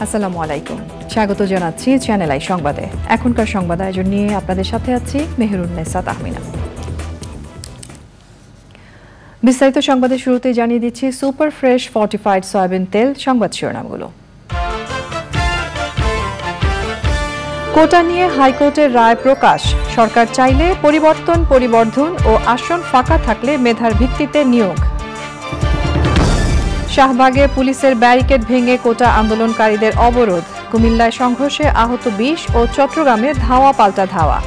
আসসালামু আলাইকুম, স্বাগত জানাচ্ছি চ্যানেল আই সংবাদে। এখনকার সংবাদ আয়োজন নিয়ে আপনাদের সাথে আছি মেহেরুন্নেসা তাহমিনা। বিস্তারিত সংবাদের শুরুতে জানিয়ে দিচ্ছি সুপার ফ্রেশ ফর্টিফাইড সয়াবিন তেল। সংবাদ শিরোনামগুলো। কোটা নিয়ে হাইকোর্টের রায় প্রকাশ। সরকার চাইলে পরিবর্ধন ও আসন ফাঁকা থাকলে মেধার ভিত্তিতে নিয়োগ। শাহবাগে পুলিশের ব্যারিকেড ভেঙে কোটা আন্দোলনকারীদের অবরোধ। কুমিল্লায় সংঘর্ষে আহত 20 ও চট্টগ্রামে ধাওয়া পাল্টা ধাওয়া।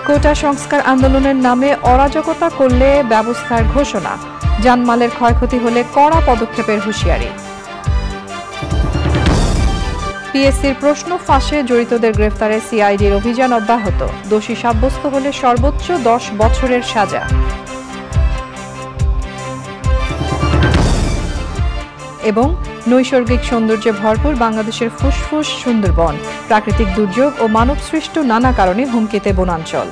কোটা সংস্কার আন্দোলনের নামে অরাজকতা করলে ব্যবস্থার ঘোষণা। জানমালের ক্ষয়ক্ষতি হলে কড়া পদক্ষেপের হুঁশিয়ারি। পিএসসির প্রশ্ন ফাঁসে জড়িতদের গ্রেফতারে সিআইডির অভিযান অব্যাহত। দোষী সাব্যস্ত হলে সর্বোচ্চ 10 বছরের সাজা। এবং নৈসর্গিক সৌন্দর্যে ভরপুর বাংলাদেশের ফুসফুস সুন্দরবন। প্রাকৃতিক দুর্যোগ ও মানবসৃষ্ট নানা কারণে হুমকিতে বনাঞ্চল।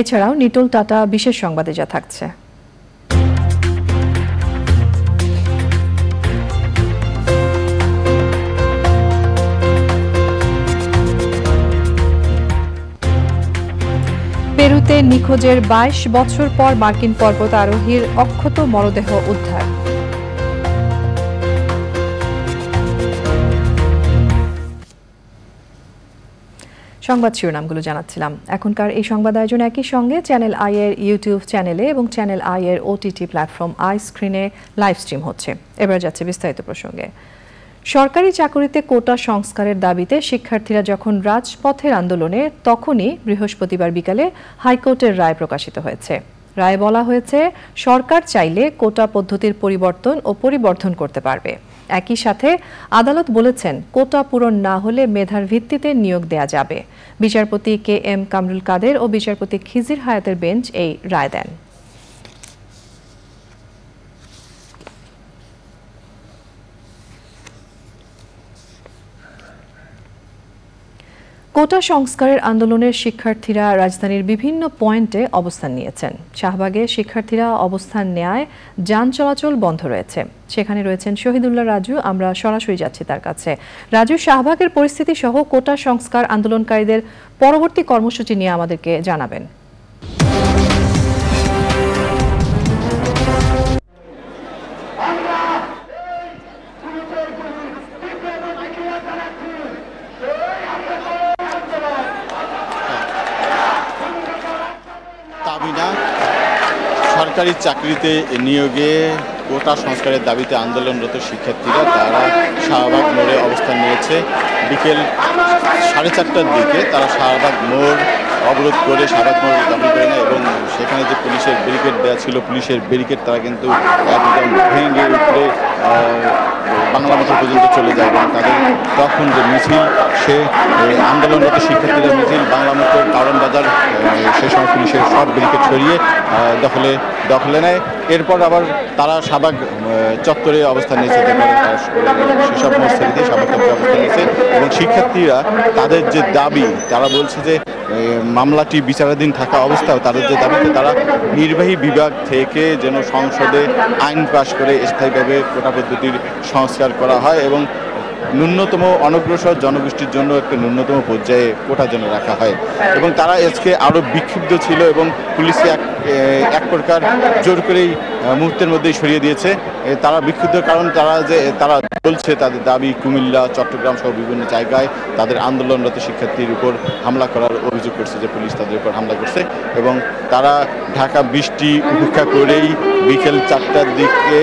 এছাড়াও নিটোল টাটা বিশেষ সংবাদে যা থাকছে। পেরুতে নিখোঁজের 22 বছর পর মার্কিন পর্বত আরোহীর অক্ষত মরদেহ উদ্ধার। সংবাদ শিরোনামগুলো জানাচ্ছিলাম। এখনকার এই সংবাদ আয়োজন একই সঙ্গে চ্যানেল আই এর ইউটিউব চ্যানেলে এবং চ্যানেল আই এর ওটিটি প্ল্যাটফর্ম আই স্ক্রিনে লাইভ স্ট্রিম হচ্ছে। এবার যাচ্ছে বিস্তারিত প্রসঙ্গে। সরকারি চাকরিতে কোটা সংস্কারের দাবিতে শিক্ষার্থীরা যখন রাজপথের আন্দোলনে, তখনই বৃহস্পতিবার বিকালে হাইকোর্টের রায় প্রকাশিত হয়েছে। রায়ে বলা হয়েছে, সরকার চাইলে কোটা পদ্ধতির পরিবর্ধন করতে পারবে। একই সাথে আদালত বলেছেন, কোটা পূরণ না হলে মেধার ভিত্তিতে নিয়োগ দেয়া যাবে। বিচারপতি কে এম কামরুল কাদের ও বিচারপতি খিজির হায়াতের বেঞ্চ এই রায় দেন। কোটা সংস্কারের আন্দোলনের শিক্ষার্থীরা রাজধানীর বিভিন্ন পয়েন্টে অবস্থান নিয়েছেন। শাহবাগে শিক্ষার্থীরা অবস্থান নেয়ায় যান চলাচল বন্ধ রয়েছে। সেখানে রয়েছেন শহীদুল্লাহ রাজু। আমরা সরাসরি যাচ্ছি তার কাছে। রাজু, শাহবাগের পরিস্থিতি সহ কোটা সংস্কার আন্দোলনকারীদের পরবর্তী কর্মসূচি নিয়ে আমাদেরকে জানাবেন। সরকারি চাকরিতে নিয়োগে কোটা সংস্কারের দাবিতে আন্দোলনরত শিক্ষার্থীরা তারা শাহবাগ মোড়ে অবস্থান নিয়েছে। বিকেল 4:30টার দিকে তারা শাহবাগ মোড় অবরোধ করে শাহবাগ মোড় দখল করে নেয় এবং সেখানে যে পুলিশের ব্যারিকেড দেওয়া ছিল, পুলিশের ব্যারিকেড তারা কিন্তু একদম ভেঙে উপরে বাংলা মোটর পর্যন্ত চলে যায় এবং তাদের তখন যে মিছিল, সে আন্দোলনরত শিক্ষার্থীরা মিছিল বাংলা মোটর কারণ বাজার সে সময় পুলিশের সব ব্যারিকেড সরিয়ে দখলে নেয়। এরপর আবার তারা শাহবাগ চত্বরে অবস্থান নিয়েছে, সেসব মসজিদে শাহবাগ চত্বরে অবস্থান নিয়েছে এবং শিক্ষার্থীরা তাদের যে দাবি, তারা বলছে যে মামলাটি বিচারাধীন থাকা অবস্থায় তাদের যে দাবিতে তারা নির্বাহী বিভাগ থেকে যেন সংসদে আইন পাশ করে স্থায়ীভাবে কোটা পদ্ধতির সংস্কার করা হয় এবং ন্যূনতম অনগ্রসর জনগোষ্ঠীর জন্য একটা ন্যূনতম পর্যায়ে কোটা যেন রাখা হয়। এবং তারা আজকে আরও বিক্ষুব্ধ ছিল এবং পুলিশকে এক প্রকার জোর করেই মুহূর্তের মধ্যেই সরিয়ে দিয়েছে। তারা বিক্ষুব্ধ কারণ তারা বলছে তাদের দাবি কুমিল্লা, চট্টগ্রাম সহ বিভিন্ন জায়গায় তাদের আন্দোলনরত শিক্ষার্থীর উপর হামলা করার অভিযোগ করছে, যে পুলিশ তাদের উপর হামলা করছে এবং তারা ঢাকা বৃষ্টি উপেক্ষা করেই বিকেল 4টার দিকে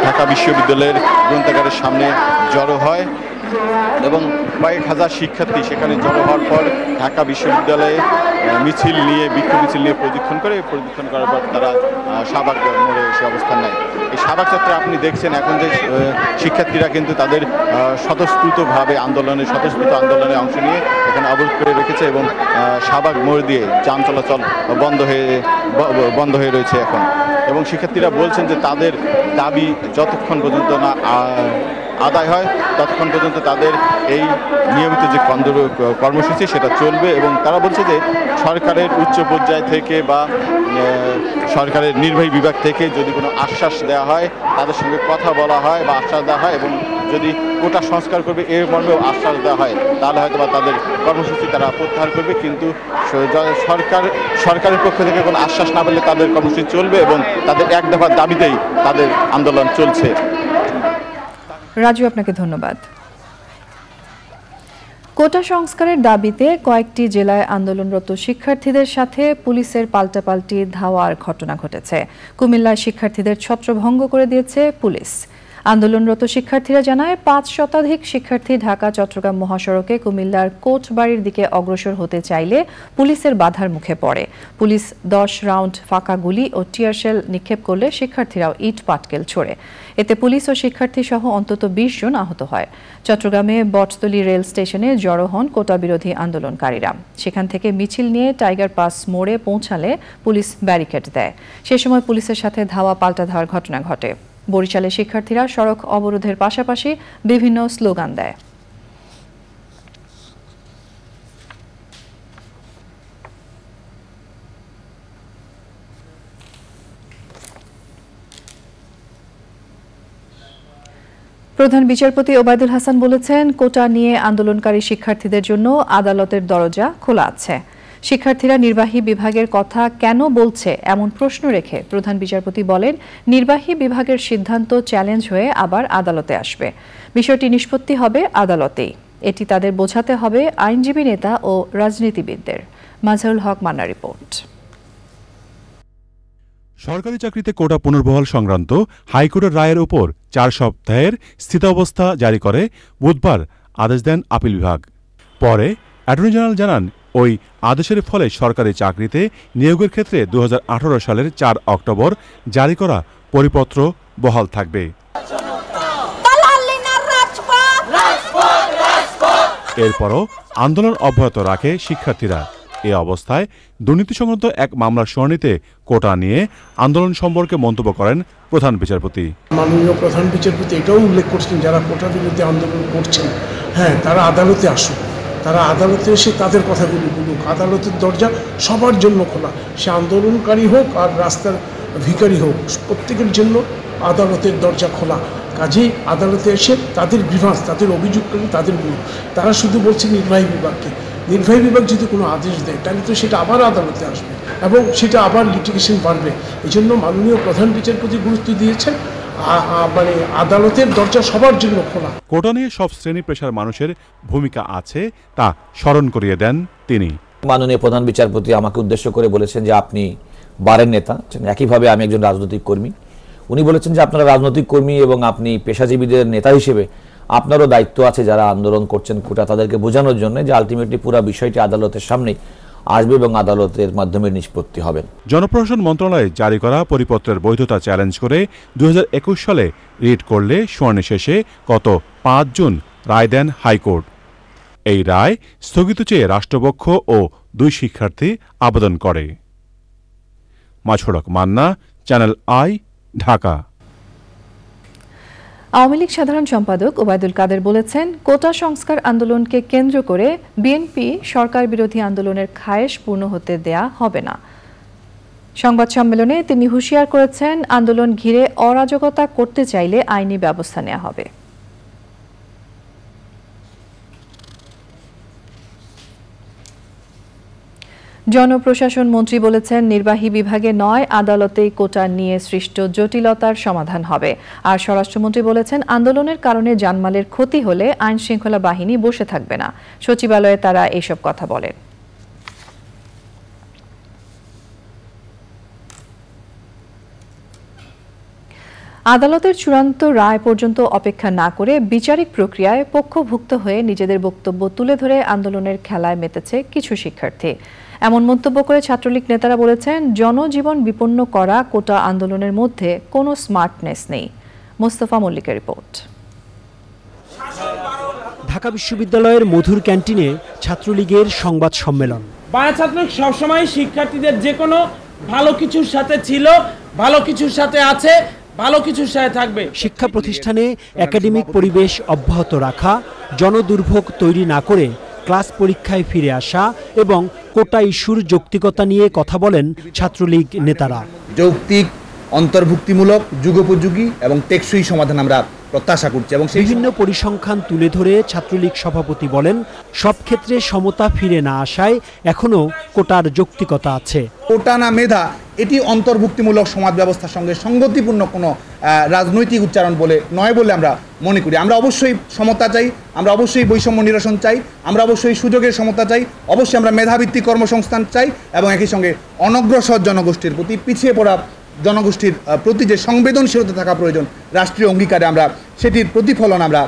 ঢাকা বিশ্ববিদ্যালয়ের গ্রন্থাগারের সামনে জড়ো হয় এবং কয়েক হাজার শিক্ষার্থী সেখানে জড়ো হওয়ার পর ঢাকা বিশ্ববিদ্যালয়ে মিছিল নিয়ে বিক্ষোভ মিছিল নিয়ে প্রদক্ষিণ করার পর তারা শাহবাগ মোড়ে এসে অবস্থান নেয়। এই শাহবাগ চত্বরে আপনি দেখছেন এখন যে শিক্ষার্থীরা কিন্তু তাদের স্বতঃস্ফূর্ত আন্দোলনে অংশ নিয়ে এখানে অবরোধ করে রেখেছে এবং শাহবাগ মোড় দিয়ে যান চলাচল বন্ধ হয়ে রয়েছে এখন। এবং শিক্ষার্থীরা বলছেন যে তাদের দাবি যতক্ষণ পর্যন্ত না আদায় হয় ততক্ষণ পর্যন্ত তাদের এই নিয়মিত যে কর্মসূচি সেটা চলবে। এবং তারা বলছে যে সরকারের উচ্চ পর্যায় থেকে বা সরকারের নির্বাহী বিভাগ থেকে যদি কোনো আশ্বাস দেওয়া হয়, তাদের সঙ্গে কথা বলা হয় বা আশ্বাস দেওয়া হয় এবং যদি কোটা সংস্কার করবে এর মর্মেও আশ্বাস দেওয়া হয়, তাহলে হয়তো বা তাদের কর্মসূচি তারা প্রত্যাহার করবে। কিন্তু সরকারের পক্ষ থেকে কোনো আশ্বাস না পেলে তাদের কর্মসূচি চলবে এবং তাদের এক দফার দাবিতেই তাদের আন্দোলন চলছে। রাজু, আপনাকে ধন্যবাদ। কোটা সংস্কারের দাবিতে কয়েকটি জেলায় আন্দোলনরত শিক্ষার্থীদের সাথে পুলিশের পাল্টাপাল্টি ধাওয়ার ঘটনা ঘটেছে। কুমিল্লায় শিক্ষার্থীদের ছত্রভঙ্গ করে দিয়েছে পুলিশ। আন্দোলনরত শিক্ষার্থীরা জানায় ৫ শতাধিক শিক্ষার্থী ঢাকা চট্টগ্রাম মহাসড়কে কুমিল্লার কোটবাড়ির দিকে অগ্রসর হতে চাইলে পুলিশের বাধার মুখে পড়ে। পুলিশ ১০ রাউন্ড ফাঁকা গুলি ও টিয়ারশেল নিক্ষেপ করলে শিক্ষার্থীরাও ইট পাটকেল ছোড়ে। এতে পুলিশ ও শিক্ষার্থী সহ অন্তত ২০ জন আহত হয়। চট্টগ্রামে বটতলী রেল স্টেশনে জড়ো হন কোটা বিরোধী আন্দোলনকারীরা। সেখান থেকে মিছিল নিয়ে টাইগার পাস মোড়ে পৌঁছালে পুলিশ ব্যারিকেড দেয়। সে সময় পুলিশের সাথে ধাওয়া পাল্টা ধাওয়ার ঘটনা ঘটে। বরিশালে শিক্ষার্থীরা সড়ক অবরোধের পাশাপাশি বিভিন্ন স্লোগান দেয়। প্রধান বিচারপতি ওবায়দুল হাসান বলেছেন, কোটা নিয়ে আন্দোলনকারী শিক্ষার্থীদের জন্য আদালতের দরজা খোলা আছে। শিক্ষার্থীরা নির্বাহী বিভাগের কথা কেন বলছে এমন প্রশ্ন রেখে প্রধান বিচারপতি বলেন, নির্বাহী বিভাগের সিদ্ধান্ত চ্যালেঞ্জ হয়ে আবার আদালতে আসবে। বিষয়টি নিষ্পত্তি হবে আদালতেই। এটি তাদের বোঝাতে হবে আইনজীবী নেতা ও রাজনীতিবিদদের। মাজহারুল হক মান্নার রিপোর্ট। সরকারি চাকরিতে কোটা পুনর্বহাল সংক্রান্ত হাইকোর্টের রায়ের উপর ৪ সপ্তাহের স্থিতাবস্থা জারি করে বুধবার আদেশ দেন আপিল বিভাগ। পরে অ্যাটর্নি জেনারেল জানান, ওই আদেশের ফলে সরকারি চাকরিতে নিয়োগের ক্ষেত্রে ২০১৮ সালের ৪ অক্টোবর জারি করা পরিপত্র বহাল থাকবে। এরপরও আন্দোলন অব্যাহত রাখে শিক্ষার্থীরা। এ অবস্থায় দুর্নীতি সংক্রান্ত এক মামলার শুনানিতে কোটা নিয়ে আন্দোলন সম্পর্কে মন্তব্য করেন প্রধান বিচারপতি। মাননীয় প্রধান বিচারপতি এটাও উল্লেখ করছেন, যারা কোটা বিরুদ্ধে আন্দোলন করছেন, হ্যাঁ, তারা আদালতে আসুক, তারা আদালতে এসে তাদের কথাগুলি বলুক। আদালতের দরজা সবার জন্য খোলা, সে আন্দোলনকারী হোক আর রাস্তার ভিখারি হোক, প্রত্যেকের জন্য আদালতের দরজা খোলা। কাজেই আদালতে এসে তাদের গ্রিভান্স, তাদের অভিযোগগুলি তাদের বলুক। তারা শুধু বলছে নির্বাহী বিভাগকে। নির্বাহী বিভাগ যদি কোনো আদেশ দেয় তাহলে তো সেটা আবার আদালতে আসবে এবং সেটা আবার লিটিগেশন বাড়বে। এই জন্য মাননীয় প্রধান বিচারপতি গুরুত্ব দিয়েছেন, মানে আদালতের দরজা সবার জন্য খোলা। কোটা নিয়ে সব শ্রেণী পেশার মানুষের ভূমিকা আছে তা স্মরণ করিয়ে দেন তিনি। মাননীয় প্রধান বিচারপতি আমাকে উদ্দেশ্য করে বলেছেন যে আপনি বারের নেতা, একইভাবে আমি একজন রাজনৈতিক কর্মী। উনি বলেছেন যে আপনারা রাজনৈতিক কর্মী এবং আপনি পেশাজীবীদের নেতা হিসেবে আপনারও দায়িত্ব আছে যারা আন্দোলন করছেন কোটা, তাদেরকে বোঝানোর জন্য যে আলটিমেটলি পুরো বিষয়টি আদালতের সামনে আসবে এবং আদালতের মাধ্যমে নিষ্পত্তি হবে। জনপ্রশাসন মন্ত্রণালয় জারি করা পরিপত্রের বৈধতা চ্যালেঞ্জ করে ২০২১ সালে রিট করলে শুনানি শেষে গত ৫ জুন রায় দেন হাইকোর্ট। এই রায় স্থগিত চেয়ে রাষ্ট্রপক্ষ ও ২ শিক্ষার্থী আবেদন করে। মাজহারুল হক মান্না, চ্যানেল আই, ঢাকা। আওয়ামী লীগ সাধারণ সম্পাদক ওবায়দুল কাদের বলেছেন, কোটা সংস্কার আন্দোলনকে কেন্দ্র করে বিএনপি সরকার বিরোধী আন্দোলনের খায়েশ পূর্ণ হতে দেয়া হবে না। সংবাদ সম্মেলনে তিনি হুঁশিয়ার করেছেন, আন্দোলন ঘিরে অরাজকতা করতে চাইলে আইনি ব্যবস্থা নেওয়া হবে। জনপ্রশাসন মন্ত্রী বলেছেন, নির্বাহী বিভাগে নয় আদালতেই কোটা নিয়ে সৃষ্ট জটিলতার সমাধান হবে। আর স্বরাষ্ট্রমন্ত্রী বলেছেন, আন্দোলনের কারণে জানমালের ক্ষতি হলে আইন শৃঙ্খলা বাহিনী বসে থাকবে না। সচিবালয়ে তারা এসব কথা বলেন। আদালতের চূড়ান্ত রায় পর্যন্ত অপেক্ষা না করে বিচারিক প্রক্রিয়ায় পক্ষভুক্ত হয়ে নিজেদের বক্তব্য তুলে ধরে আন্দোলনের খেলায় মেতেছে কিছু শিক্ষার্থী। এমন মন্তব্য করে ছাত্রলীগ নেতারা বলেছেন, জনজীবন বিপন্ন করা কোটা আন্দোলনের মধ্যে কোনো স্মার্টনেস নেই। মোস্তফা মল্লিকের রিপোর্ট। ঢাকা বিশ্ববিদ্যালয়ের মধুর ক্যান্টিনে ছাত্রলীগের সংবাদ সম্মেলন। বাংলা ছাত্রলীগ সবসময় শিক্ষার্থীদের যে কোনো ভালো কিছুর সাথে ছিল, ভালো কিছুর সাথে আছে, ভালো কিছু থাকবে। শিক্ষা প্রতিষ্ঠানে একাডেমিক পরিবেশ অব্যাহত রাখা, জনদুর্ভোগ তৈরি না করে ক্লাস পরীক্ষায় ফিরে আসা এবং কোটা ইস্যুর যৌক্তিকতা নিয়ে কথা বলেন ছাত্রলীগ নেতারা। যৌক্তিক, অন্তর্ভুক্তিমূলক, যুগোপযোগী এবং টেকসই সমাধান আমরা প্রত্যাশা করছি। এবং বিভিন্ন পরিসংখ্যান তুলে ধরে ছাত্রলীগ সভাপতি বলেন, সব ক্ষেত্রে সমতা ফিরে না আসায় এখনো কোটার যৌক্তিকতা আছে। কোটা না মেধা, এটি অন্তর্ভুক্তিমূলক সমাজ ব্যবস্থার সঙ্গে সঙ্গতিপূর্ণ কোনো রাজনৈতিক উচ্চারণ নয় বলে আমরা মনে করি। আমরা অবশ্যই সমতা চাই, আমরা অবশ্যই বৈষম্য নিরসন চাই, আমরা অবশ্যই সুযোগের সমতা চাই, অবশ্যই আমরা মেধাভিত্তিক কর্মসংস্থান চাই এবং একই সঙ্গে অনগ্রসর জনগোষ্ঠীর প্রতি, পিছিয়ে পড়া জনগোষ্ঠীর প্রতি যে সংবেদনশীলতা থাকা প্রয়োজন রাষ্ট্রীয় অঙ্গীকারে, আমরা সেটির প্রতিফলন আমরা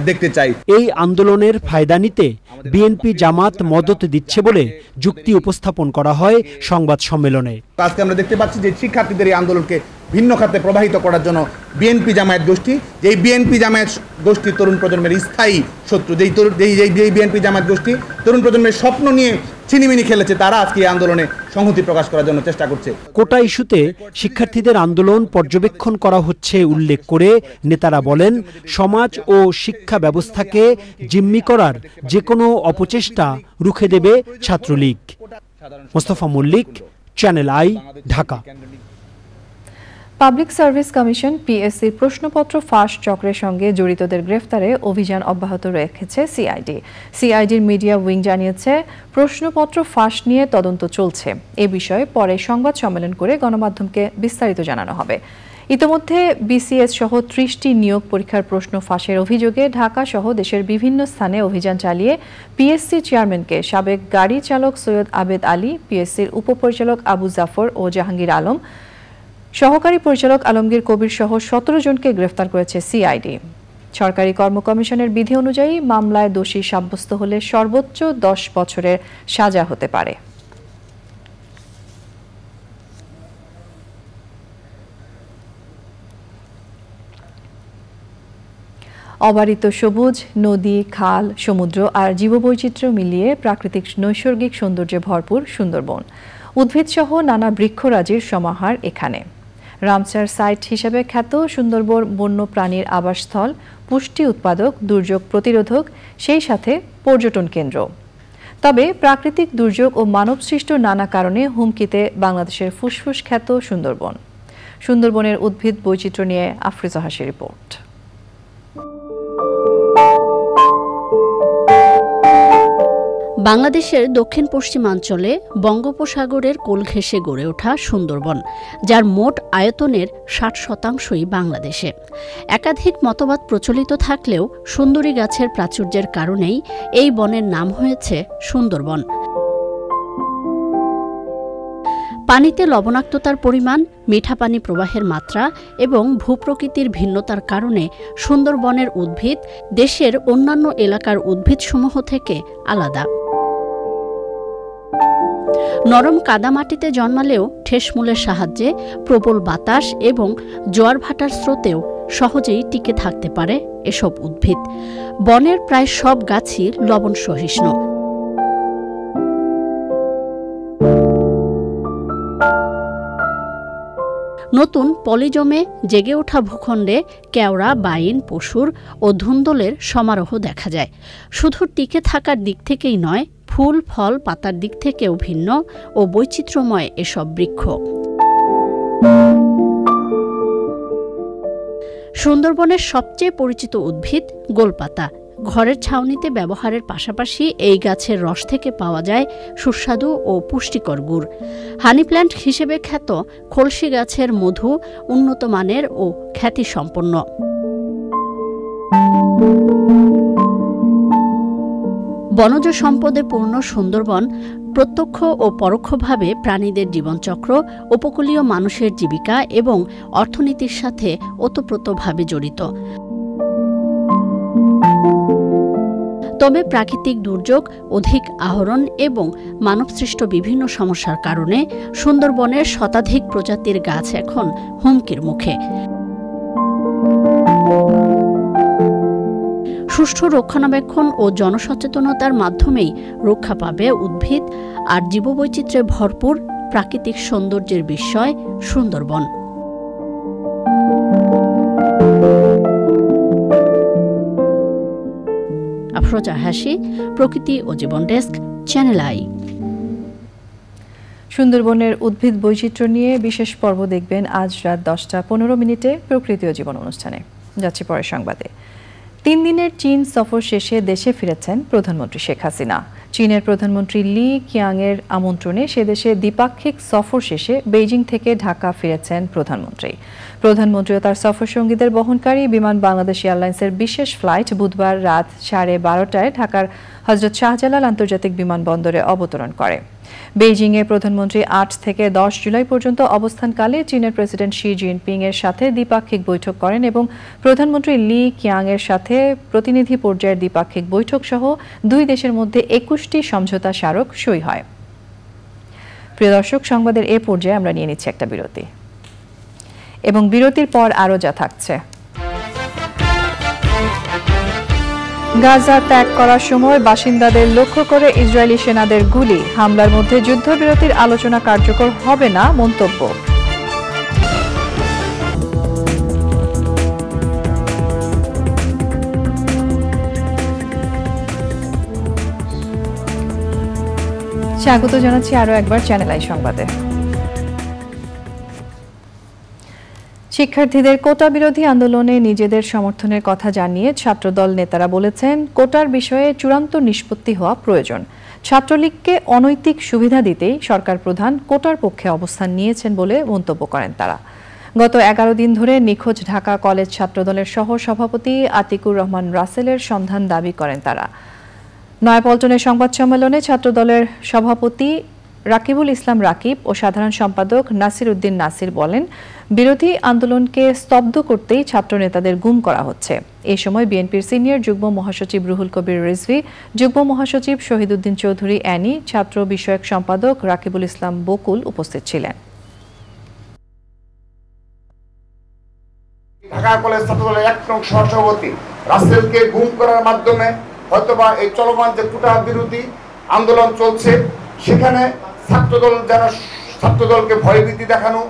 দেখতে চাই। এই আন্দোলনের ফায়দা নিতে বিএনপি জামাত মদত দিচ্ছে বলে যুক্তি উপস্থাপন করা হয় সংবাদ সম্মেলনে। আজকে আমরা দেখতে পাচ্ছি যে শিক্ষার্থীদের এই আন্দোলনকে ভিন্ন খাতে প্রবাহিত করার জন্য বিএনপি জামায়াত গোষ্ঠী, যেই বিএনপি জামায়াত গোষ্ঠী তরুণ প্রজন্মের স্থায়ী শত্রু, যেই বিএনপি জামায়াত গোষ্ঠী তরুণ প্রজন্মের স্বপ্ন নিয়ে ছিনিমিনি খেলেছে, তারা আজকে এই আন্দোলনে সংহতি প্রকাশ করার জন্য চেষ্টা করছে। কোটা ইস্যুতে শিক্ষার্থীদের আন্দোলন পর্যবেক্ষণ করা হচ্ছে উল্লেখ করে নেতারা বলেন, সমাজ ও শিক্ষা ব্যবস্থাকে জিম্মি করার যে কোনো অপচেষ্টা রুখে দেবে Chhatra League. Mostafa Mallik, channel I, Dhaka. Public service commission PSC প্রশ্নপত্র ফাঁস চক্রের সঙ্গে জড়িতদের গ্রেফতারে অভিযান অব্যাহত রেখেছে সিআইডি। সিআইডির মিডিয়া উইং জানিয়েছে, প্রশ্নপত্র ফাঁস নিয়ে তদন্ত চলছে। এ বিষয়ে পরে সংবাদ সম্মেলন করে গণমাধ্যমকে বিস্তারিত জানানো হবে। ইতোমধ্যে বিসিএস সহ 30টি নিয়োগ পরীক্ষার প্রশ্ন ফাঁসের অভিযোগে ঢাকা সহ দেশের বিভিন্ন স্থানে অভিযান চালিয়ে পিএসসি চেয়ারম্যানকে সাবেক গাড়ি চালক সৈয়দ আবেদ আলী, পিএসসির উপপরিচালক আবু জাফর ও জাহাঙ্গীর আলম, সহকারী পরিচালক আলমগীর কবির সহ 17 জনকে গ্রেফতার করেছে সিআইডি। সরকারি কর্ম কমিশনের বিধি অনুযায়ী মামলায় দোষী সাব্যস্ত হলে সর্বোচ্চ 10 বছরের সাজা হতে পারে। অবারিত সবুজ, নদী, খাল, সমুদ্র আর জীববৈচিত্র্য মিলিয়ে প্রাকৃতিক নৈসর্গিক সৌন্দর্যে ভরপুর সুন্দরবন। উদ্ভিদসহ নানা বৃক্ষরাজির সমাহার এখানে। রামসার সাইট হিসেবে খ্যাত সুন্দরবন বন্য প্রাণীর আবাসস্থল, পুষ্টি উৎপাদক, দুর্যোগ প্রতিরোধক, সেই সাথে পর্যটন কেন্দ্র। তবে প্রাকৃতিক দুর্যোগ ও মানবসৃষ্ট নানা কারণে হুমকিতে বাংলাদেশের ফুসফুস খ্যাত সুন্দরবন। সুন্দরবনের উদ্ভিদ বৈচিত্র্য নিয়ে আফরোজা হাসির রিপোর্ট। বাংলাদেশের দক্ষিণ পশ্চিমাঞ্চলে বঙ্গোপসাগরের কোল ঘেঁষে গড়ে ওঠা সুন্দরবন, যার মোট আয়তনের 60% বাংলাদেশে। একাধিক মতবাদ প্রচলিত থাকলেও সুন্দরী গাছের প্রাচুর্যের কারণেই এই বনের নাম হয়েছে সুন্দরবন। পানিতে লবণাক্ততার পরিমাণ, মিঠা পানি প্রবাহের মাত্রা এবং ভূপ্রকৃতির ভিন্নতার কারণে সুন্দরবনের উদ্ভিদ দেশের অন্যান্য এলাকার উদ্ভিদসমূহ থেকে আলাদা। নরম কাদামাটিতে জন্মালেও ঠেসমূলের সাহায্যে প্রবল বাতাস এবং জোয়ার ভাটার স্রোতেও সহজেই টিকে থাকতে পারে এসব উদ্ভিদ। বনের প্রায় সব গাছই লবণ সহিষ্ণু। নতুন পলিজমে জেগে ওঠা ভূখণ্ডে কেওড়া, বাইন, পশুর ও ধুন্দলের সমারোহ দেখা যায়। শুধু টিকে থাকার দিক থেকেই নয়, ফুল, ফল, পাতার দিক থেকেও ভিন্ন ও বৈচিত্র্যময় এসব বৃক্ষ। সুন্দরবনের সবচেয়ে পরিচিত উদ্ভিদ গোলপাতা। ঘরের ছাউনিতে ব্যবহারের পাশাপাশি এই গাছের রস থেকে পাওয়া যায় সুস্বাদু ও পুষ্টিকর গুড়। হানি প্ল্যান্ট হিসেবে খ্যাত খলসি গাছের মধু উন্নত মানের ও খ্যাতিসম্পন্ন। বনজ সম্পদে পূর্ণ সুন্দরবন প্রত্যক্ষ ও পরোক্ষভাবে প্রাণীদের জীবনচক্র, উপকূলীয় মানুষের জীবিকা এবং অর্থনীতির সাথে ওতপ্রোতভাবে জড়িত। তবে প্রাকৃতিক দুর্যোগ, অধিক আহরণ এবং মানবসৃষ্ট বিভিন্ন সমস্যার কারণে সুন্দরবনের শতাধিক প্রজাতির গাছ এখন হুমকির মুখে। সুষ্ঠু রক্ষণাবেক্ষণ ও জনসচেতনতার মাধ্যমেই রক্ষা পাবে উদ্ভিদ আর জীববৈচিত্র্যে ভরপুর প্রাকৃতিক সৌন্দর্যের বিস্ময় সুন্দরবন। আফরোজা হাসি, প্রকৃতি ও জীবন ডেস্ক, চ্যানেল আই। সুন্দরবনের উদ্ভিদ বৈচিত্র্য নিয়ে বিশেষ পর্ব দেখবেন আজ রাত 10:15 প্রকৃতি ও জীবন অনুষ্ঠানে। যাচ্ছি পরের সংবাদে। 3 দিনের চীন সফর শেষে দেশে ফিরেছেন প্রধানমন্ত্রী শেখ হাসিনা। চীনের প্রধানমন্ত্রী লি কিয়াংয়ের আমন্ত্রণে সে দেশে দ্বিপাক্ষিক সফর শেষে বেইজিং থেকে ঢাকা ফিরেছেন প্রধানমন্ত্রী ও তার সফরসঙ্গীদের বহনকারী বিমান বাংলাদেশ এয়ারলাইন্সের বিশেষ ফ্লাইট বুধবার রাত 12:30টায় ঢাকার হযরত শাহজালাল আন্তর্জাতিক বিমানবন্দরে অবতরণ করে। বেইজিংয়ে প্রধানমন্ত্রী 8 থেকে 10 জুলাই পর্যন্ত অবস্থানকালে চীনের প্রেসিডেন্ট শি জিনপিং এর সাথে দ্বিপাক্ষিক বৈঠক করেন এবং প্রধানমন্ত্রী লি কিয়াং এর সাথে প্রতিনিধি পর্যায়ের দ্বিপাক্ষিক বৈঠক সহ দুই দেশের মধ্যে 21টি সমঝোতা স্মারক সই হয়। প্রিয় দর্শক, সংবাদের এ পর্যায়ে আমরা নিয়ে নিচ্ছি একটা বিরতি এবং বিরতির পর আরও যা থাকছে। গাজা ত্যাগ করার সময় বাসিন্দাদের লক্ষ্য করে ইসরায়েলি সেনাদের গুলি, হামলার মধ্যে যুদ্ধবিরতির আলোচনা কার্যকর হবে না মন্তব্য। স্বাগত জানাচ্ছি আরও একবার চ্যানেল আই সংবাদে। শিক্ষার্থীদের কোটা বিরোধী আন্দোলনে নিজেদের সমর্থনের কথা জানিয়ে ছাত্রদল নেতারা বলেছেন, কোটার বিষয়ে চূড়ান্ত নিষ্পত্তি হওয়া প্রয়োজন। ছাত্রলীগকে অনৈতিক সুবিধা দিতেই সরকার প্রধান কোটার পক্ষে অবস্থান নিয়েছেন বলে মন্তব্য করেন তারা। গত 11 দিন ধরে নিখোঁজ ঢাকা কলেজ ছাত্রদলের সহ সভাপতি আতিকুর রহমান রাসেলের সন্ধান দাবি করেন তারা। নয়াপল্টনের সংবাদ সম্মেলনে ছাত্রদলের সভাপতি রাকিবুল ইসলাম রাকিব ও সাধারণ সম্পাদক নাসির উদ্দিন নাসির বলেন, বিরোধী আন্দোলনকে স্তব্ধ করতেই ছাত্র নেতাদের গুম করা হচ্ছে। এই সময় বিএনপির সিনিয়র যুগ্ম মহাসচিব রুহুল কবির রিজভী, যুগ্ম মহাসচিব শহীদুদ্দিন চৌধুরী অ্যানি, ছাত্র বিষয়ক সম্পাদক রাকিবুল ইসলাম বকুল উপস্থিত ছিলেন। ঢাকা কলেজ ছাত্রদলের এক নং সহসভাপতি রাসেলকে গুম করার মাধ্যমে হয়তোবা এই চলমান যে কোটা বিরোধী আন্দোলন চলছে সেখানে ছাত্রদলকে ভয়ভীতি দেখানো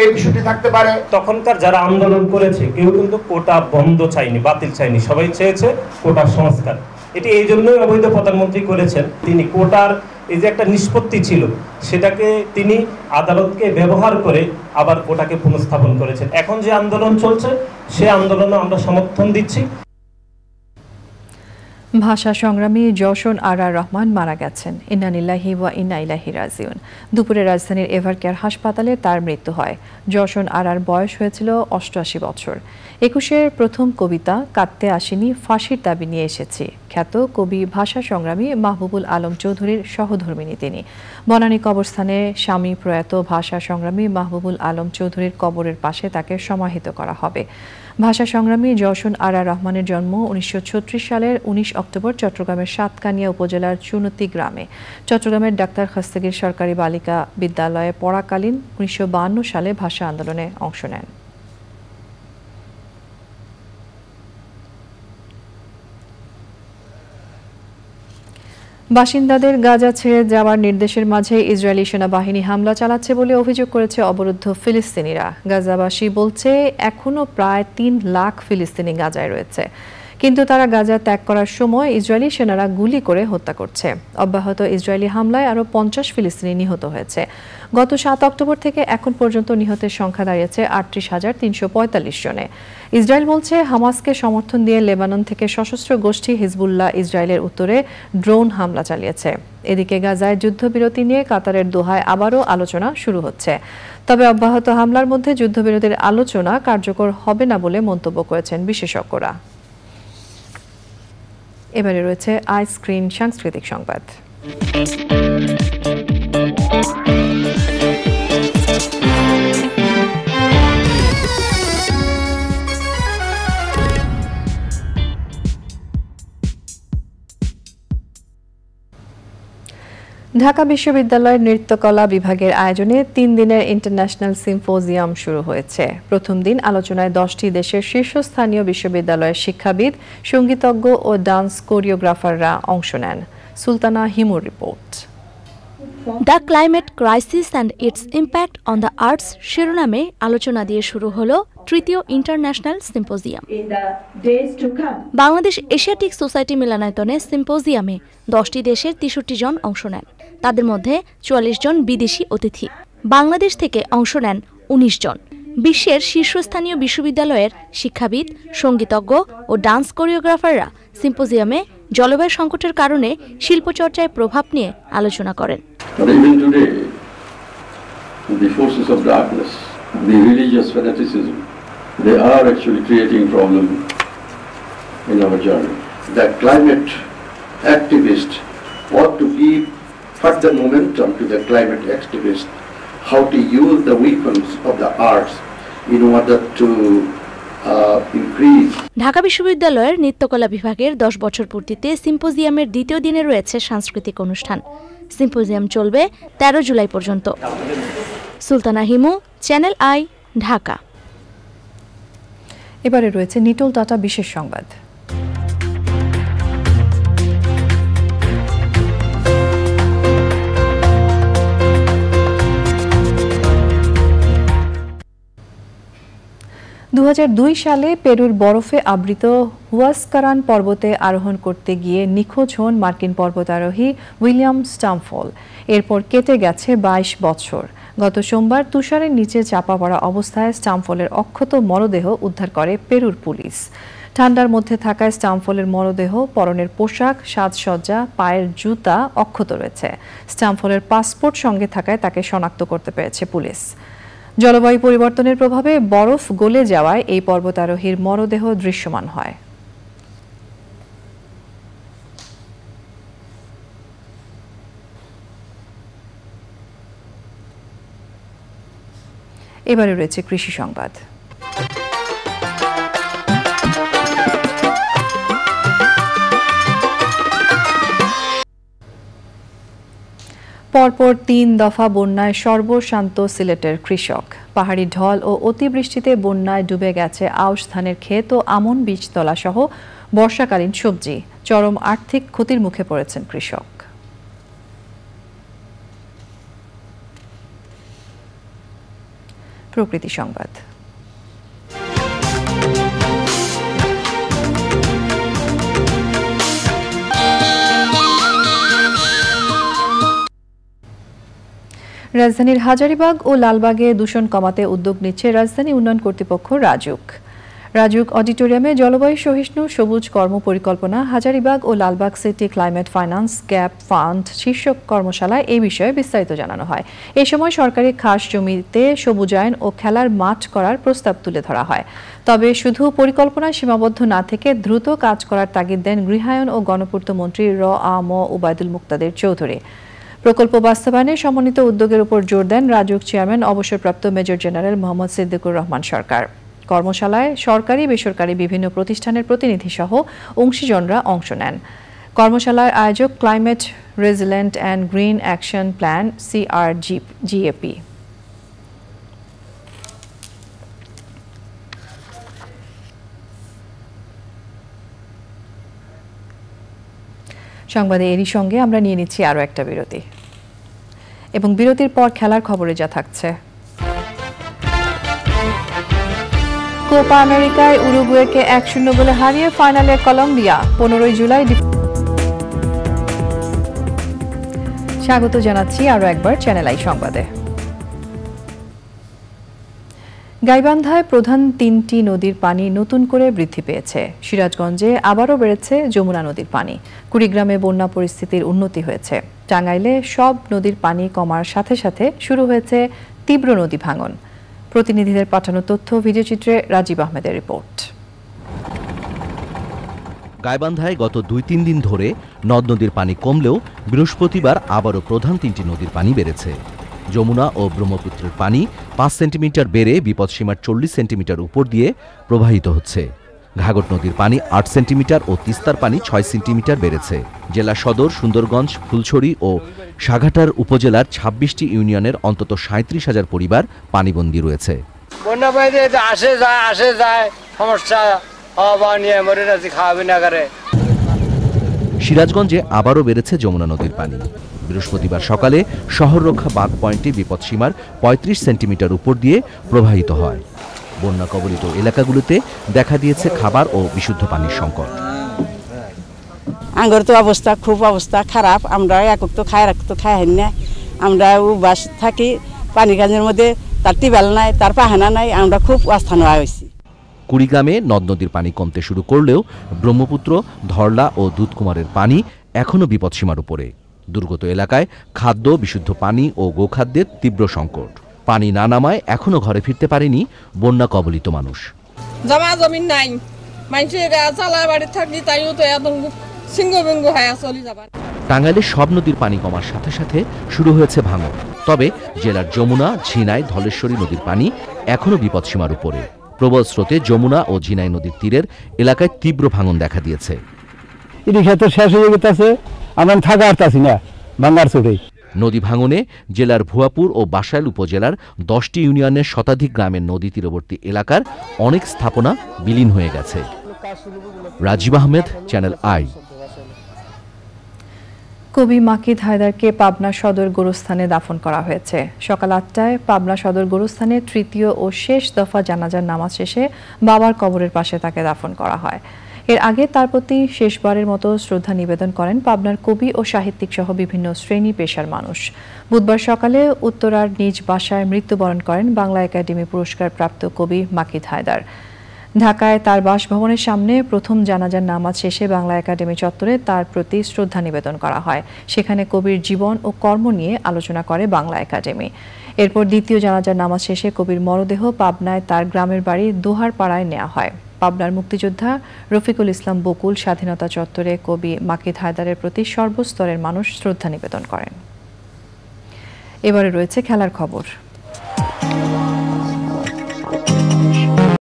এই বিষয়টি থাকতে পারে। তখনকার যারা আন্দোলন করেছে কেউ কিন্তু কোটা বন্ধ চায়নি, বাতিল চায়নি, সবাই চেয়েছে কোটার সংস্কার। এটি এই জন্যই অবৈধ প্রধানমন্ত্রী করেছেন। তিনি কোটার এই যে একটা নিষ্পত্তি ছিল সেটাকে তিনি আদালতকে ব্যবহার করে আবার কোটাকে পুনঃস্থাপন করেছেন। এখন যে আন্দোলন চলছে সে আন্দোলনে আমরা সমর্থন দিচ্ছি। ভাষা সংগ্রামী যশন আরার রহমান মারা গেছেন। ইন্না লিল্লাহি ওয়া ইন্না ইলাইহি রাজিউন। দুপুরে রাজধানীর এভারকেয়ার হাসপাতালে তার মৃত্যু হয়। যশন আরার বয়স হয়েছিল 88 বছর। 21-এর প্রথম কবিতা কাঁদতে আসিনি, ফাঁসির দাবি নিয়ে এসেছি। খ্যাত কবি ভাষা সংগ্রামী মাহবুবুল আলম চৌধুরীর সহধর্মিণী তিনি। বনানী কবরস্থানে স্বামী প্রয়াত ভাষা সংগ্রামী মাহবুবুল আলম চৌধুরীর কবরের পাশে তাকে সমাহিত করা হবে। ভাষা সংগ্রামী যশন আরা রহমানের জন্ম 1936 সালের 19 অক্টোবর চট্টগ্রামের সাতকানিয়া উপজেলার চুনতি গ্রামে। চট্টগ্রামের ডাক্তার খাস্তাগীর সরকারি বালিকা বিদ্যালয়ে পড়াকালীন 1952 সালে ভাষা আন্দোলনে অংশ নেন। বাসিন্দাদের গাজা ছেড়ে যাওয়ার নির্দেশের মাঝে ইসরায়েলি সেনাবাহিনী হামলা চালাচ্ছে বলে অভিযোগ করেছে অবরুদ্ধ ফিলিস্তিনিরা। গাজাবাসী বলছে এখনও প্রায় 3 লাখ ফিলিস্তিনি গাজায় রয়েছে, কিন্তু তারা গাজা ত্যাগ করার সময় ইসরায়েলি সেনারা গুলি করে হত্যা করছে। অব্যাহত ইসরায়েলি হামলায় আরও 50 ফিলিস্তিনি নিহত হয়েছে। গত 7 অক্টোবর থেকে এখন পর্যন্ত নিহতের সংখ্যা দাঁড়িয়েছে 38,345 জনে। ইসরায়েল বলছে হামাসকে সমর্থন দিয়ে লেবানন থেকে সশস্ত্র গোষ্ঠী হিজবুল্লাহ ইসরায়েলের উত্তরে ড্রোন হামলা চালিয়েছে। এদিকে গাজায় যুদ্ধবিরতি নিয়ে কাতারের দোহায় আবারও আলোচনা শুরু হচ্ছে। তবে অব্যাহত হামলার মধ্যে যুদ্ধবিরতির আলোচনা কার্যকর হবে না বলে মন্তব্য করেছেন বিশেষজ্ঞরা। এবারে রয়েছে আইস্ক্রিন সাংস্কৃতিক সংবাদ। ঢাকা বিশ্ববিদ্যালয়ের নৃত্যকলা বিভাগের আয়োজনে 3 দিনের ইন্টারন্যাশনাল সিম্পোজিয়াম শুরু হয়েছে। প্রথম দিন আলোচনায় 10টি দেশের শীর্ষস্থানীয় বিশ্ববিদ্যালয়ের শিক্ষাবিদ, সঙ্গীতজ্ঞ ও ডান্স কোরিওগ্রাফাররা অংশ নেন। সুলতানা হিমুর রিপোর্ট। The climate crisis and its impact on the arts শিরোনামে আলোচনা দিয়ে শুরু হলো তৃতীয় international symposium. Bangladesh Asiatic Society মিলনায়তনে সিম্পোজিয়ামে 10টি দেশের 63 জন অংশ নেন। তাদের মধ্যে 44 জন বিদেশি অতিথি। বাংলাদেশ থেকে অংশ নেন 19 জন। বিশ্বের শীর্ষস্থানীয় বিশ্ববিদ্যালয়ের শিক্ষাবিদ, সঙ্গীতজ্ঞ ও ডান্স কোরিওগ্রাফাররা সিম্পোজিয়ামে জলবায়ু সংকটের কারণে শিল্পচর্চায় প্রভাব নিয়ে আলোচনা করেন। further momentum to the climate activists, how to use the weapons of the arts in order to increase. Dhaka বিশ্ববিদ্যালয়ের নৃত্যকলা বিভাগের 10 বছর পূর্তিতে সিম্পোজিয়ামের দ্বিতীয় দিনে রয়েছে সাংস্কৃতিক অনুষ্ঠান। সিম্পোজিয়াম চলবে 13 জুলাই পর্যন্ত। Sultana Himu, channel I, Dhaka. এবারে রয়েছে নিটোল টাটা বিশেষ সংবাদ। দুই সালে পেরুর বরফে আবৃত হুয়াসকারান পর্বতে আরোহণ করতে গিয়ে নিখোঁজ হন মার্কিন পর্বতারোহী উইলিয়াম স্টামফল। এরপর কেটে গেছে 22 বছর। গত সোমবার তুষারের নিচে চাপা পড়া অবস্থায় স্টামফলের অক্ষত মরদেহ উদ্ধার করে পেরুর পুলিশ। ঠান্ডার মধ্যে থাকায় স্টামফলের মরদেহ, পরনের পোশাক, সাজসজ্জা, পায়ের জুতা অক্ষত রয়েছে। স্টামফলের পাসপোর্ট সঙ্গে থাকায় তাকে শনাক্ত করতে পেরেছে পুলিশ। জলবায়ু পরিবর্তনের প্রভাবে বরফ গলে যাওয়ায় এই পর্বতারোহীর মরদেহ দৃশ্যমান হয়। এবারে রয়েছে কৃষি সংবাদ। পরপর 3 দফা বন্যায় সর্বশান্ত সিলেটের কৃষক। পাহাড়ি ঢল ও অতিবৃষ্টিতে বন্যায় ডুবে গেছে আউশ ধানের ক্ষেত ও আমন বীজতলা সহ বর্ষাকালীন সবজি। চরম আর্থিক ক্ষতির মুখে পড়েছেন কৃষক। প্রকৃতি সংবাদ। রাজধানীর হাজারীবাগ ও লালবাগে দূষণ কমাতে উদ্যোগ নিচ্ছে রাজধানী উন্নয়ন কর্তৃপক্ষ রাজুক অডিটোরিয়ামে জলবায়ু সহিষ্ণু সবুজ কর্ম পরিকল্পনা, হাজারীবাগ ও Lalbagh city climate finance gap fund শীর্ষক কর্মশালায় এই বিষয়ে বিস্তারিত জানানো হয়। এ সময় সরকারি খাস জমিতে সবুজায়ন ও খেলার মাঠ করার প্রস্তাব তুলে ধরা হয়। তবে শুধু পরিকল্পনায় সীমাবদ্ধ না থেকে দ্রুত কাজ করার তাগিদ দেন গৃহায়ন ও গণপূর্ত মন্ত্রী ম ওবায়দুল মুক্তাদির চৌধুরী। প্রকল্প বাস্তবায়নে সমন্বিত উদ্যোগের উপর জোর দেন রাজুক চেয়ারম্যান অবসরপ্রাপ্ত মেজর জেনারেল মোহাম্মদ সিদ্দিকুর রহমান সরকার। কর্মশালায় সরকারি বেসরকারি বিভিন্ন প্রতিষ্ঠানের প্রতিনিধি সহ অংশীজনরা অংশ নেন। কর্মশালার আয়োজক climate resilient and green action plan CRGAP। সংবাদে এরই সঙ্গে আমরা নিয়ে নিচ্ছি আরও একটা বিরতি, এবং বিরতির পর খেলার খবরে যা থাকছে। কোপা আমেরিকায় উরুগুয়েকে 1-0 গোলে হারিয়ে ফাইনালে কলম্বিয়া। 15 জুলাই। স্বাগত জানাচ্ছি আরও একবার চ্যানেল আই সংবাদে। গাইবান্ধায় প্রধান 3টি নদীর পানি নতুন করে বৃদ্ধি পেয়েছে। সিরাজগঞ্জে আবারও বেড়েছে যমুনা নদীর পানি। কুড়িগ্রামে বন্যা পরিস্থিতির উন্নতি হয়েছে। টাঙ্গাইলে সব নদীর পানি কমার সাথে সাথে শুরু হয়েছে তীব্র নদী ভাঙন। প্রতিনিধিদের পাঠানো তথ্য ভিডিওচিত্রে রাজীব আহমেদের রিপোর্ট। গাইবান্ধায় গত 2-3 দিন ধরে নদ নদীর পানি কমলেও বৃহস্পতিবার আবারও প্রধান 3টি নদীর পানি বেড়েছে। যমুনা ও ব্রহ্মপুত্রের পানি 5 সেন্টিমিটার বেড়ে বিপদসীমার 40 সেন্টিমিটার উপর দিয়ে প্রবাহিত হচ্ছে। ঘাঘট নদীর পানি 8 সেন্টিমিটার ও তিস্তার পানি 6 সেন্টিমিটার বেড়েছে। জেলা সদর, সুন্দরগঞ্জ, ফুলছড়ি ও সাঘাটার উপজেলার 26টি ইউনিয়নের অন্তত 37,000 পরিবার পানিবন্দী রয়েছে। বন্যা পানিতে আসে যায় সমস্যা নিয়ে মরে যাচ্ছে, খাওয়াবে না করে। সিরাজগঞ্জে আবারও বেড়েছে যমুনা নদীর পানি। বৃহস্পতিবার সকালে শহররক্ষা বাঁধ পয়েন্টে বিপদসীমার ৩৫ সেন্টিমিটার উপর দিয়ে প্রবাহিত হয়। বন্যা কবলিত এলাকাগুলোতে দেখা দিয়েছে খাবার ও বিশুদ্ধ পানির সংকট। আঙ্গর তো খুব অবস্থা খারাপ। আমরা একক তো খাই না। আমরা বাস থাকি পানি গাছের মধ্যে, তার টিউবওয়েল নাই, তার পাহানা নাই, আমরা খুব অস্থান হয়েছি। কুড়িগ্রামে নদ নদীর পানি কমতে শুরু করলেও ব্রহ্মপুত্র, ধরলা ও দুধকুমারের পানি এখনও বিপদসীমার উপরে। দুর্গত এলাকায় খাদ্য, বিশুদ্ধ পানি ও গোখাদ্যের তীব্র সংকট। পানি না নামায় এখনও ঘরে ফিরতে পারেনি বন্যা কবলিত মানুষ। জমা জমিন নাই, মানুষের চালা বাড়ি থাকি, তাইও তো এত সিংহ হয়ে চলে যাবার। টাঙ্গাইলের সব নদীর পানি কমার সাথে সাথে শুরু হয়েছে ভাঙন। তবে জেলার যমুনা, ঝিনাই, ধলেশ্বরী নদীর পানি এখনও বিপদসীমার উপরে। প্রবল স্রোতে যমুনা ও ঝিনাই নদীর তীরের এলাকায় তীব্র ভাঙন দেখা দিয়েছে। শেষ হয়ে গেছে, আমরা থাকা আসতেছি না ভাঙার চোটে। নদী ভাঙনে জেলার ভুয়াপুর ও বাসাইল উপজেলার 10টি ইউনিয়নের শতাধিক গ্রামের নদী তীরবর্তী এলাকার অনেক স্থাপনা বিলীন হয়ে গেছে। Rajib Ahmed, channel I. কবি মাকিদ হায়দারকে পাবনা সদর গোরস্থানে দাফন করা হয়েছে। সকাল 8টায় পাবনা সদর গোরস্থানে তৃতীয় ও শেষ দফা জানাজার নামাজ শেষে বাবার কবরের পাশে তাকে দাফন করা হয়। এর আগে তার প্রতি শেষবারের মতো শ্রদ্ধা নিবেদন করেন পাবনার কবি ও সাহিত্যিক সহ বিভিন্ন শ্রেণী পেশার মানুষ। বুধবার সকালে উত্তরার নিজ বাসায় মৃত্যুবরণ করেন বাংলা একাডেমি পুরস্কার প্রাপ্ত কবি মাকিদ হায়দার। ঢাকায় তার বাসভবনের সামনে প্রথম জানাজার নামাজ শেষে বাংলা একাডেমি চত্বরে তার প্রতি শ্রদ্ধা নিবেদন করা হয়। সেখানে কবির জীবন ও কর্ম নিয়ে আলোচনা করে বাংলা একাডেমি। এরপর দ্বিতীয় জানাজার নামাজ শেষে কবির মরদেহ পাবনায় তার গ্রামের বাড়ি দোহারপাড়ায় নেওয়া হয়। পাবনার মুক্তিযোদ্ধা রফিকুল ইসলাম বকুল স্বাধীনতা চত্বরে কবি মাকিদ হায়দারের প্রতি সর্বস্তরের মানুষ শ্রদ্ধা নিবেদন করেন। এবারে রয়েছে খেলার খবর।